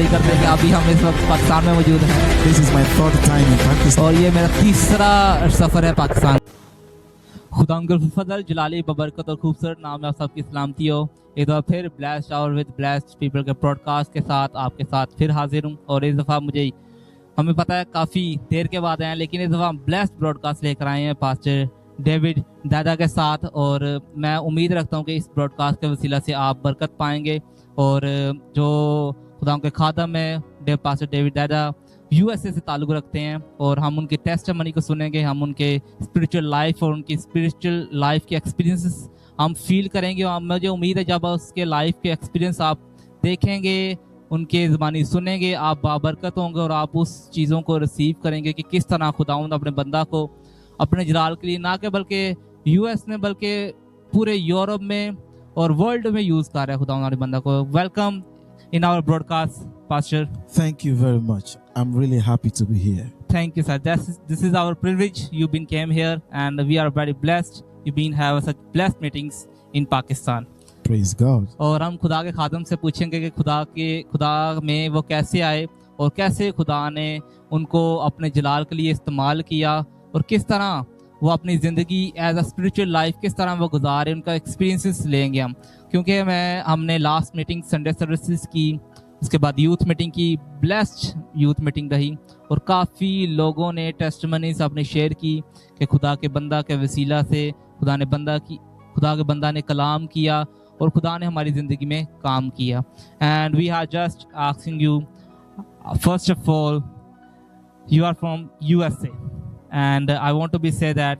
जारी करते हैं कि अभी हम इस वक्त पाकिस्तान में मौजूद हैं This is my third time in Pakistan. और ये मेरा तीसरा सफ़र है पाकिस्तान। खुदा उनके फजल जलाली बबरकत और खूबसूरत नाम में आप सबकी सलामती हो। एक दफ़ा फिर blessed hour with blessed people के पॉडकास्ट के साथ आपके साथ फिर हाजिर हूँ। और इस दफ़ा हमें पता है काफ़ी देर के बाद आए हैं, लेकिन इस दफ़ा हम ब्लेस्ड ब्रॉडकास्ट लेकर आए हैं पास्टर डेविड दादा के साथ। और मैं उम्मीद रखता हूँ कि इस ब्रॉडकास्ट के वसीला से आप बरकत पाएंगे। और जो खुदा के खादम है पास्टर डेविड दादा यूएसए से ताल्लुक़ रखते हैं और हम उनके टेस्टिमनी को सुनेंगे, हम उनके स्पिरिचुअल लाइफ और उनकी स्पिरिचुअल लाइफ के एक्सपीरियंसेस हम फील करेंगे। और मुझे उम्मीद है जब उसके लाइफ के एक्सपीरियंस आप देखेंगे, उनके ज़बानी सुनेंगे, आप बाबरकत होंगे और आप उस चीज़ों को रिसीव करेंगे कि किस तरह खुदावंद अपने बंदा को अपने जलाल के लिए ना कि बल्कि यूएस में बल्कि पूरे यूरोप में और वर्ल्ड में यूज़ कर रहा है खुदावंद अपने बंदा को। Welcome in our broadcast, Pastor. Thank you very much. I'm really happy to be here. Thank you, sir. This is our privilege. You've been came here, and we are very blessed. You've been have such blessed meetings in Pakistan. Praise God. और हम खुदा के खादम से पूछेंगे कि खुदा में वो कैसे आए और कैसे खुदा ने उनको अपने जलाल के लिए इस्तेमाल किया और किस तरह वो अपनी ज़िंदगी एज अ स्पिरिचुअल लाइफ किस तरह वो गुजारे, उनका एक्सपीरियंसेस लेंगे हम। क्योंकि हमने लास्ट मीटिंग संडे सर्विसेज की, उसके बाद यूथ मीटिंग की, ब्लेस्ड यूथ मीटिंग रही और काफ़ी लोगों ने टेस्टिमनीज अपने शेयर की कि खुदा के बंदा के वसीला से खुदा के बंदा ने कलाम किया और खुदा ने हमारी ज़िंदगी में काम किया। And we are just asking you, first of all, you are from USA, and I want to be say that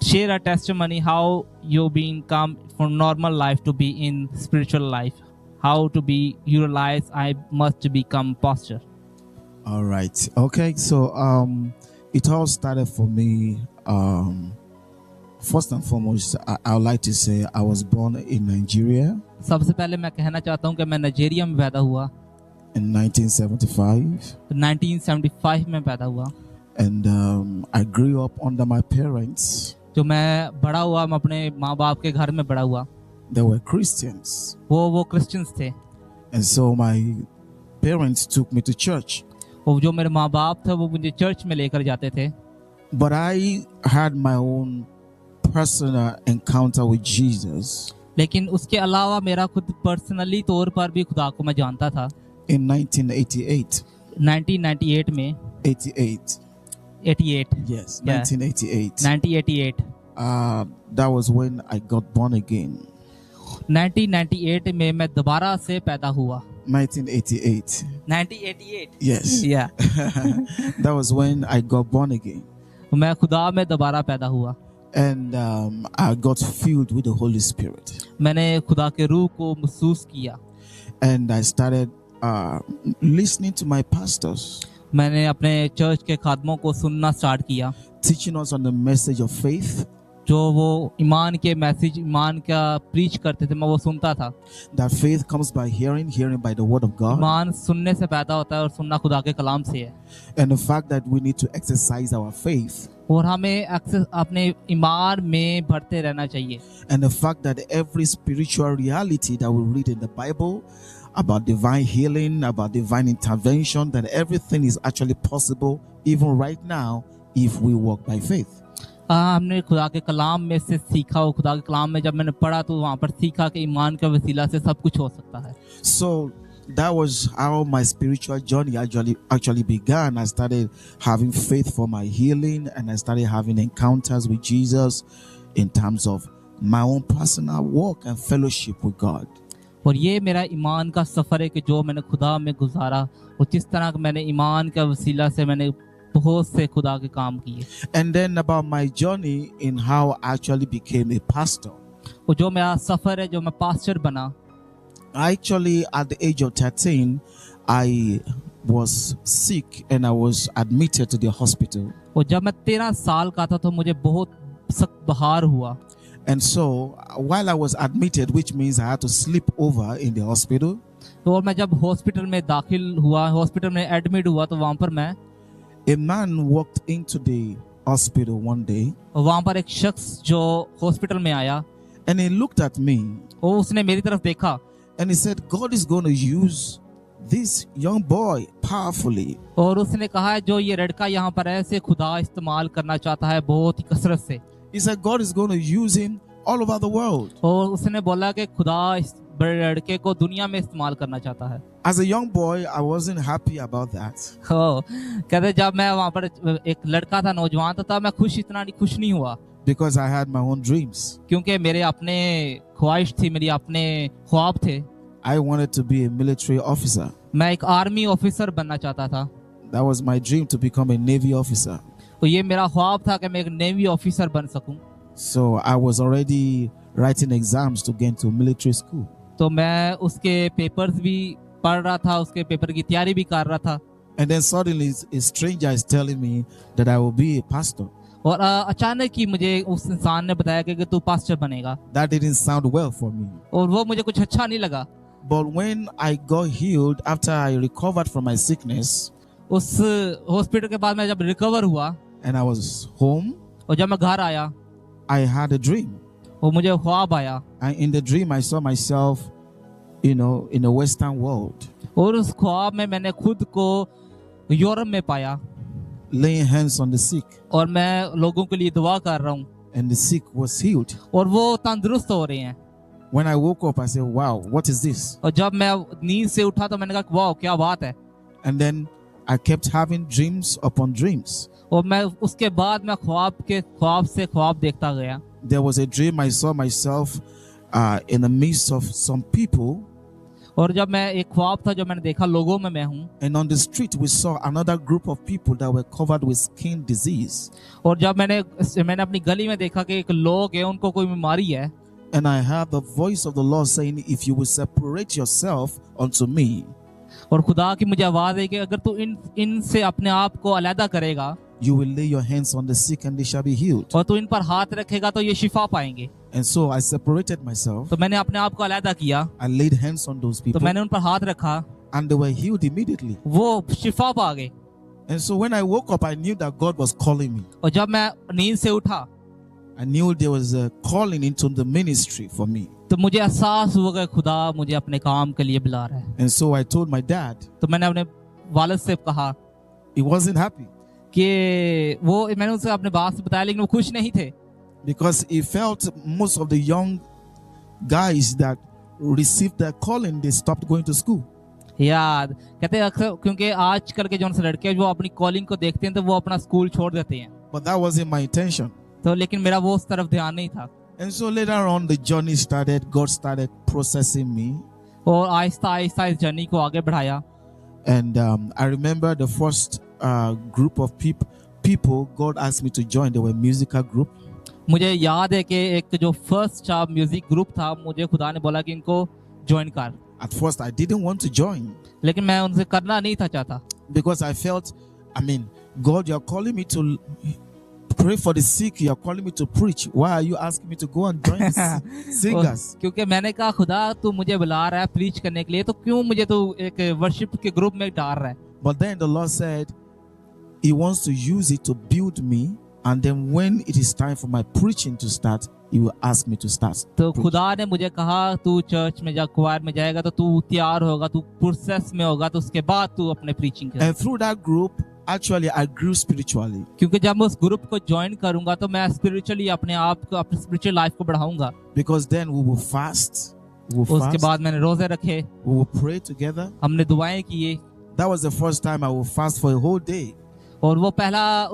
share a testimony how you been come from normal life to be in spiritual life, how to be you realize I must become pastor. All right. Okay. So it all started for me. First and foremost, I would like to say I was born in Nigeria सबसे पहले मैं कहना चाहता हूँ कि मैं Nigeria में पैदा हुआ in 1975. 1975 में पैदा हुआ। And I grew up under my parents. जो मैं बड़ा हुआ, मैं अपने माँ बाप के घर में बड़ा हुआ। They were Christians. वो क्रिश्चियंस थे And so my parents took me to church. और जो मेरे माँ बाप थे वो मुझे चर्च में लेकर जाते थे। But I had my own personal encounter with Jesus लेकिन उसके अलावा मेरा खुद पर्सनली तौर पर भी खुदा को मैं जानता था। in 1988. 1998 में 88. 88 Yes, Yeah. 1988. 1988 That was when I got born again. 1998 में मैं दोबारा से पैदा हुआ। 1988. 1988 Yes. या That was when I got born again. मैं खुदा में दोबारा पैदा हुआ। And I got filled with the Holy Spirit. मैंने खुदा के रूह को महसूस किया। And I started listening to my pastors, मैंने अपने चर्च के खादमों को सुनना स्टार्ट किया teaching us on the message of faith, जो वो ईमान के मैसेज, ईमान का प्रीच करते थे, मैं वो सुनता था। that faith comes by hearing, hearing by the word of God, ईमान सुनने से पैदा होता है और सुनना खुदा के कलाम से है। and the fact that we need to exercise our faith, और हमें अक्सर अपने ईमान में बढ़ते रहना चाहिए। and the fact that every spiritual reality that we read in the Bible about divine healing, about divine intervention, that everything is actually possible even right now if we walk by faith. हमने खुदा के कलाम में से सीखा, और खुदा के कलाम में जब मैंने पढ़ा तो वहाँ पर सीखा कि ईमान के वसीला से सब कुछ हो सकता है। So that was how my spiritual journey actually began. I started having faith for my healing, and I started having encounters with Jesus in terms of my own personal walk and fellowship with God. और ये मेरा ईमान का सफ़र है कि जो मैंने खुदा में गुजारा और जिस तरह का मैंने ईमान का वसीला से मैंने बहुत से खुदा के काम किए। And then about my journey in how I actually became a pastor. और जो मेरा सफ़र है, जो मैं पास्टर बना, Actually, at the age of 13, I was sick and I was admitted to the hospital. और जब मैं 13 साल का था तो मुझे बहुत सख्त बुखार हुआ। And so, while I was admitted, which means I had to sleep over in the hospital, तो और मैं जब हॉस्पिटल में दाखिल हुआ, हॉस्पिटल में एडमिट हुआ, तो वहाँ पर मैं a man walked into the hospital one day वहाँ पर एक शख्स जो हॉस्पिटल में आया and he looked at me और उसने मेरी तरफ देखा and he said, God is going to use this young boy powerfully. और उसने कहा है जो ये लड़का यहाँ पर है इसे खुदा इस्तेमाल करना चाहता है बहुत ही कसरत से। He said God is going to use him all over the world. और उसने बोला कि खुदा इस बड़े लड़के को दुनिया में इस्तेमाल करना चाहता है। As a young boy, I wasn't happy about that. कहते जब मैं वहाँ पर एक लड़का था, नौजवान था, तब मैं इतना खुश नहीं हुआ Because I had my own dreams. क्योंकि मेरे अपने ख्वाहिश थी, मेरी अपने ख्वाब थे। I wanted to be a military officer. मैं एक आर्मी ऑफिसर बनना चाहता था। That was my dream, to become a Navy officer. तो ये मेरा ख्वाब था कि मैं एक नेवी ऑफिसर बन सकूं। So I was already writing exams to get into military school. तो मैं उसके पेपर्स भी पढ़ रहा था, उसके पेपर की तैयारी भी कर रहा था। And then suddenly a stranger is telling me that I will be a pastor. और अचानक ही मुझे उस इंसान ने बताया कि तू पास्टर बनेगा। That didn't sound well for me. और वो मुझे कुछ अच्छा नहीं लगा। But when I got healed after I recovered from my sickness उस हॉस्पिटल के बाद मैं जब रिकवर हुआ and I was home, और जब मैं घर आया I had a dream. और मुझे ख्वाब आया। And in the dream, I saw myself, in a Western world, और उस ख्वाब में मैंने खुद को यूरोप में पाया laying hands on the sick, और मैं लोगों के लिए दुआ कर रहा हूँ and the sick was healed. और वो तंदुरुस्त हो रहे हैं। When I woke up, I said, wow, what is this? और जब मैं नींद से उठा तो मैंने कहा वाह क्या बात है। And then I kept having dreams upon dreams. और मैं उसके बाद मैं ख्वाब से ख्वाब देखता गया। There was a dream I saw myself in the midst of some people, और जब मैं एक ख्वाब था जो मैंने देखा लोगों में मैं हूँ। and on the street we saw another group of people that were covered with skin disease. और जब मैंने अपनी गली में देखा कि एक लोग है उनको कोई बीमारी है। And I heard the voice of the Lord saying, if you will separate yourself unto me, और खुदा की मुझे आवाज है कि अगर तू इनसे अपने आप को अलग करेगा, you will lay your hands on the sick and they shall be healed. और तू इन पर हाथ रखेगा तो ये शिफा पाएंगे। And so I separated myself. तो मैंने अपने आप को अलग किया। I laid hands on those तो people मैंने उन पर हाथ रखा, and they were healed immediately. वो शिफा पा गए। And so when I woke up, I knew that God was calling me. और जब मैं नींद से उठा I knew there was a calling into the ministry for me. तो मुझे एहसास हुआ कि खुदा मुझे अपने काम के लिए बुला रहा है। And so I told my dad. तो मैंने अपने वालिद से कहा। He wasn't happy कि वो मैंने उनसे अपने बात से बताया लेकिन वो खुश नहीं थे। because he felt most of the young guys that received their calling, they stopped going to school. याद कहते हैं अक्सर क्योंकि आजकल के जो लड़के जो अपनी कॉलिंग को देखते हैं तो वो अपना स्कूल छोड़ देते हैं। But that wasn't my intention. तो लेकिन मेरा वो उस तरफ ध्यान नहीं था। And so later on the journey started. God started processing me. और आहिस्ता आहिस्ता इस जर्नी को आगे बढ़ाया। And I remember the first group of people God asked me to join. They were a musical group. मुझे याद है कि एक जो फर्स्ट म्यूजिक ग्रुप था, मुझे खुदा ने बोला कि इनको ज्वाइन कर। At first I didn't want to join लेकिन मैं उनसे करना नहीं था चाहता because I felt, God, you're calling me to pray for the sick. You're calling me to preach. Why are you asking me to go and join the singers? क्योंकि मैंने कहा खुदा तू मुझे बुला रहा है प्रीच करने के लिए, तो क्यों मुझे तू एक वर्शिप के ग्रुप में डाल रहा है। But then the Lord said He wants to use it to build me, and then when it is time for my preaching to start, He will ask me to start. तो preaching. खुदा ने मुझे कहा तू church में जा, क्वायर में जाएगा तो तू तैयार होगा, तू प्रोसेस में होगा, तो उसके बाद तू अपने प्रीचिंग कर। And through that group, actually, I grew spiritually. क्योंकि जब मैं उस ग्रुप को ज्वाइन करूंगा तो मैं स्पिरिचुअली अपने आप को, अपनी स्पिरिचुअल लाइफ को बढ़ाऊंगा। Because then we will fast. उसके बाद मैंने रोजे रखे, We will pray together. हमने दुआएं किए। That was the first time I will fast for a whole day. और वो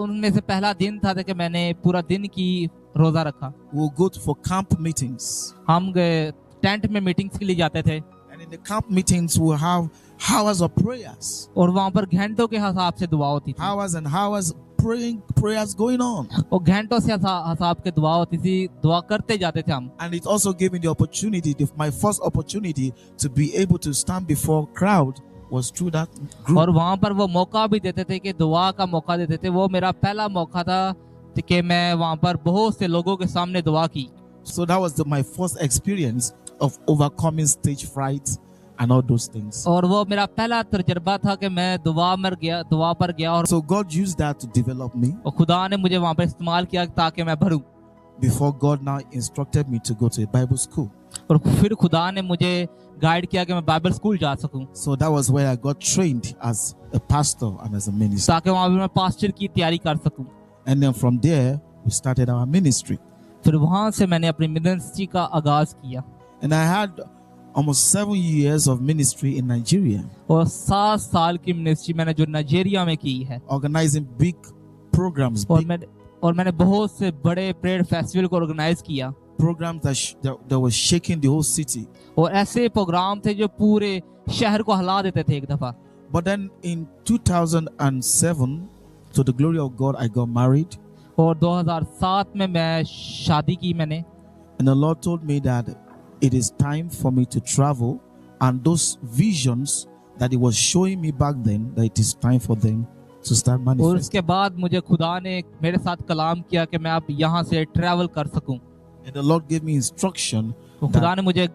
उनमें से पहला दिन था कि मैंने पूरा दिन की रोजा रखा। We will go for camp meetings. हम टेंट में मीटिंग्स के लिए जाते थे। And in the camp meetings, we will have hours of prayers. और वहाँ पर घंटों के हिसाब से दुआ होती थी। Hours and hours prayers going on. और घंटों से हिसाब के दुआ होती थी, दुआ करते जाते थे हम। And it also gave me the opportunity, my first opportunity to be able to stand before crowd was through that group. और वहाँ पर वो मौका भी देते थे कि दुआ का मौका देते थे। वो मेरा पहला मौका था कि मैं वहाँ पर बहुत से लोगों के सामने दुआ की। So that was my first experience of overcoming stage fright and all those things. और वो मेरा पहला तजुर्बा था कि मैं दुआ पर गया और So God used that to develop me. खुदा ने मुझे वहाँ पर इस्तेमाल किया ताकि मैं भरूं। Before God now instructed me to go to a Bible school. और फिर खुदा ने मुझे गाइड किया कि मैं बाइबल स्कूल जा सकूं, So that was where I got trained as a pastor and as a minister. ताकि वहां भी मैं पास्टर की तैयारी कर सकूं। And then from there, we started our ministry. फिर वहां से मैंने अपनी मिनिस्ट्री का आगाज किया And I had almost 7 years of ministry in Nigeria, और 7 साल की मिनिस्ट्री मैंने जो नाइजीरिया में की है। organizing big programs, और big मैंने बहुत से बड़े प्रेयर फेस्टिवल को ऑर्गेनाइज किया programs that were shaking the whole city. और ऐसे प्रोग्राम थे जो पूरे शहर को हिला देते थे एक दफा। But then in 2007, to the glory of God, I got married. और 2007 में मैं शादी की मैंने, And the Lord told me that it is time for me to travel. And those visions that He was showing me back then, that it is time for them to start और manifesting. उसके बाद मुझे खुदा ने मेरे साथ कलाम किया कि मैं अब यहाँ से ट्रैवल कर सकूं। And the Lord gave me instruction तो खुदा ने मुझे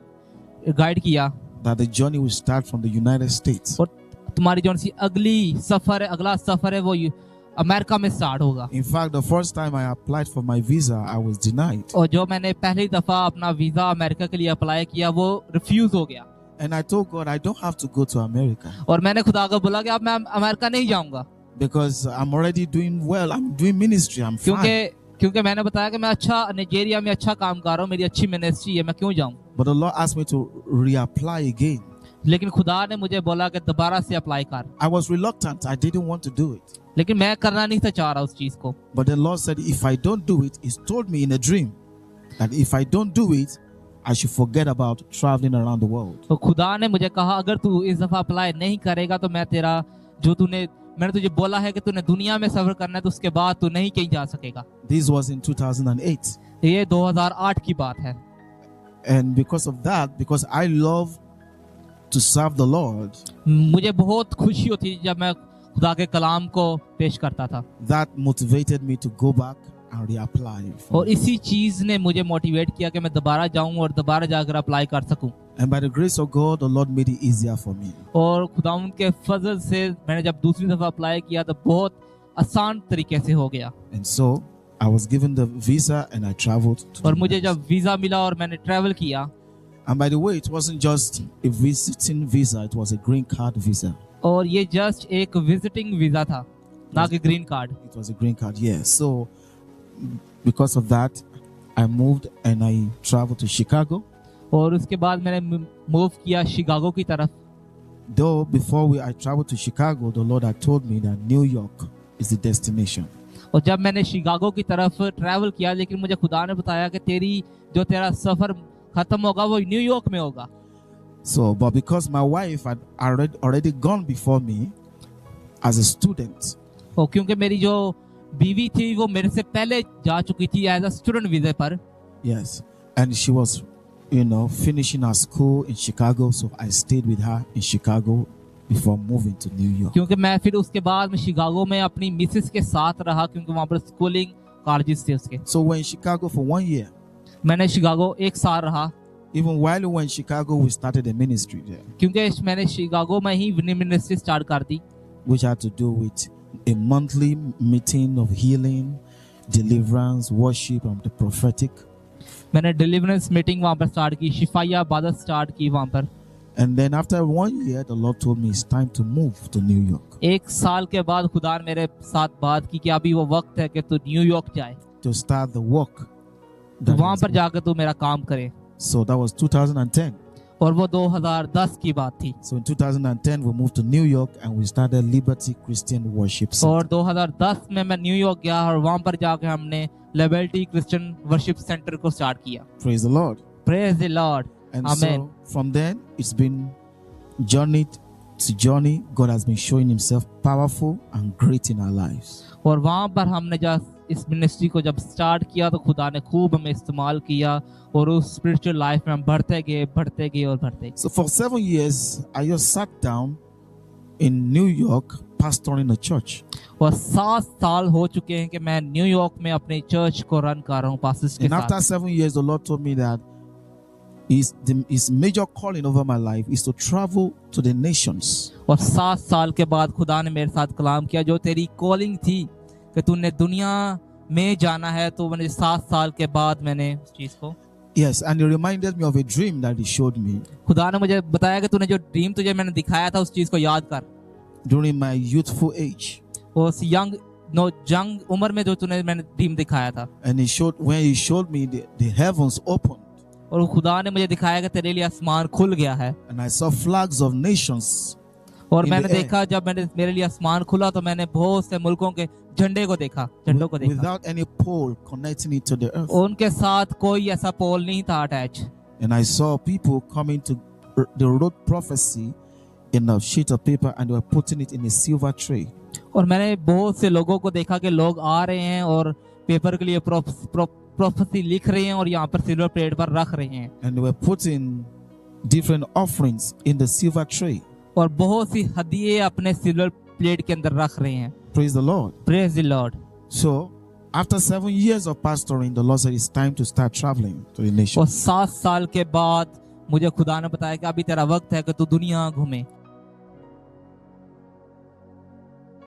गाइड किया that the journey will start from the United States. और तुम्हारी जो सी अगला सफर है वो अमेरिका में स्टार्ट होगा। In fact, the first time I applied for my visa, I was denied. और जो मैंने पहली दफा अपना वीजा अमेरिका के लिए अप्लाई किया वो रिफ्यूज हो गया। And I told God, I don't have to go to America और मैंने खुदा को बोला कि अब मैं अमेरिका नहीं जाऊंगा, because I'm already doing well. I'm doing ministry. I'm fine. क्योंकि मैंने बताया कि मैं अच्छा नाइजीरिया में अच्छा काम कर रहा हूँ, मेरी अच्छी मिनिस्ट्री है, मैं क्यों जाऊं। But the Lord asked me to reapply again. लेकिन खुदा ने मुझे बोला कि दोबारा से अप्लाई कर। I was reluctant. I didn't want to do it. लेकिन मैं करना नहीं था चाह रहा उस चीज को। But the Lord said, if I don't do it, He told me in a dream that if I don't do it, I should forget about traveling around the world. तो खुदा ने मुझे कहा अगर तू इस दफा अप्लाई नहीं करेगा तो मैं तेरा जो मैंने तुझे बोला है कि तूने दुनिया में सफर करना है तो उसके बाद तू नहीं कहीं जा सकेगा। This was in 2008. ये 2008 की बात है। And because of that, because I love to serve the Lord, मुझे बहुत खुशी होती थी जब मैं खुदा के कलाम को पेश करता था that motivated me to go back and reapply. और इसी चीज ने मुझे मोटिवेट किया कि मैं दोबारा जाऊं और दोबारा जाकर अप्लाई कर सकूं। And by the grace of God, the Lord made it easier for me. और खुदावंद के फजल से मैंने जब दूसरी दफा अप्लाई किया तो बहुत आसान तरीके से हो गया। And so I was given the visa and I traveled to और the मुझे United जब वीजा मिला और मैंने ट्रैवल किया, And by the way, it wasn't just a visiting visa, it was a green card visa. और ये just एक विजिटिंग वीजा था, ना कि green card. It was a green card, yes. So because of that, I moved and I traveled to Chicago. और उसके बाद मैंने मूव किया शिकागो की तरफ। Though before I traveled to Chicago, the Lord had told me that New York is the destination. और जब मैंने शिकागो की तरफ ट्रैवल किया, लेकिन मुझे खुदा ने बताया कि तेरा सफर खत्म होगा वो न्यूयॉर्क में होगा। So, but because my wife had already gone before me as a student, और क्योंकि मेरी जो बीवी थी वो मेरे से पहले जा चुकी थी एज अ स्टूडेंट वीजा पर। yes, and she was, finishing her school in Chicago, so I stayed with her in Chicago before moving to New York. क्योंकि मैं फिर उसके बाद में शिकागो में अपनी मिसेस के साथ रहा, क्योंकि वहां पर स्कूलिंग कॉलेजेस थे उसके। So we're in Chicago for 1 year. मैंने शिकागो 1 साल रहा। Even while we were in Chicago, we started a ministry there, क्योंकि मैंने शिकागो में ही मिनिस्ट्री स्टार्ट कर दी, which had to do with a monthly meeting of healing, deliverance, worship, and the prophetic. मैंने deliverance meeting वहां पर start की, शिफाया इबादत start की वहां पर। And then after 1 year, the Lord told me it's time to move to New York, 1 साल के बाद खुदा ने मेरे साथ बात की कि अभी वो वक्त है कि तू न्यूयॉर्क जाए, to start the work. तो वहां पर जाकर तू मेरा काम करे। So that was 2010. और वो 2010 की बात थी। So in 2010, we moved to New York and we started Liberty Christian Worship Center. और 2010 में मैं न्यूयॉर्क गया और वहां पर जाकर हमने लिबर्टी क्रिश्चियन वर्शिप सेंटर को स्टार्ट किया। Praise the Lord. Praise the Lord. And Amen. so from then, it's been journey to journey. God has been showing Himself powerful and great in our lives. और वहां पर हमने जब इस ministry को जब स्टार्ट किया तो खुदा ने खूब हमें इस्तेमाल किया और उस स्पिरिचुअल लाइफ में हम बढ़ते गए और बढ़ते। So for 7 years, I just sat down in New York pastoring a church. और 7 साल हो चुके हैं कि मैं न्यूयॉर्क में अपने चर्च को रन कर रहा हूँ पास्टर्स के And after साथ। 7 years, the Lord told me that His major calling over my life is to travel to the nations. और 7 साल के बाद खुदा ने मेरे साथ कलाम किया, जो तेरी कॉलिंग थी कि तूने दुनिया में जाना है, तो मैंने 7 साल के बाद मैंने उस चीज को Yes, and he reminded me of a dream that he showed me खुदा ने मुझे बताया कि तूने जो ड्रीम तुझे मैंने दिखाया था उस चीज को याद कर। during my youthful age. उस जंग उम्र में जो तूने मैंने ड्रीम दिखाया था, And when he showed me the heavens opened, और खुदा ने मुझे दिखाया कि तेरे लिए आसमान खुल गया है। and I saw flags of nations. और in मैंने the air. देखा, जब मेरे लिए आसमान खुला तो मैंने बहुत से मुल्कों के झंडों को देखा Without any pole connecting it to the earth. उनके साथ कोई ऐसा पोल नहीं था attach. And I saw people coming to the road prophecy in a sheet of paper, and they were putting it in a silver tray. और मैंने बहुत से लोगों को देखा कि लोग आ रहे हैं और पेपर के लिए प्रोफेसी लिख रहे हैं और यहाँ पर सिल्वर प्लेट पर रख रहे हैं। And they were putting different offerings in the silver tray. और बहुत सी हदिये अपने सिल्वर प्लेट के अंदर रख रहे हैं। Praise the Lord. Praise the Lord. So, after 7 years of pastoring, the Lord said it's time to start traveling to the और nations. 7 साल के बाद मुझे खुदा ने बताया कि अभी तेरा वक्त है कि तू दुनिया घूमे।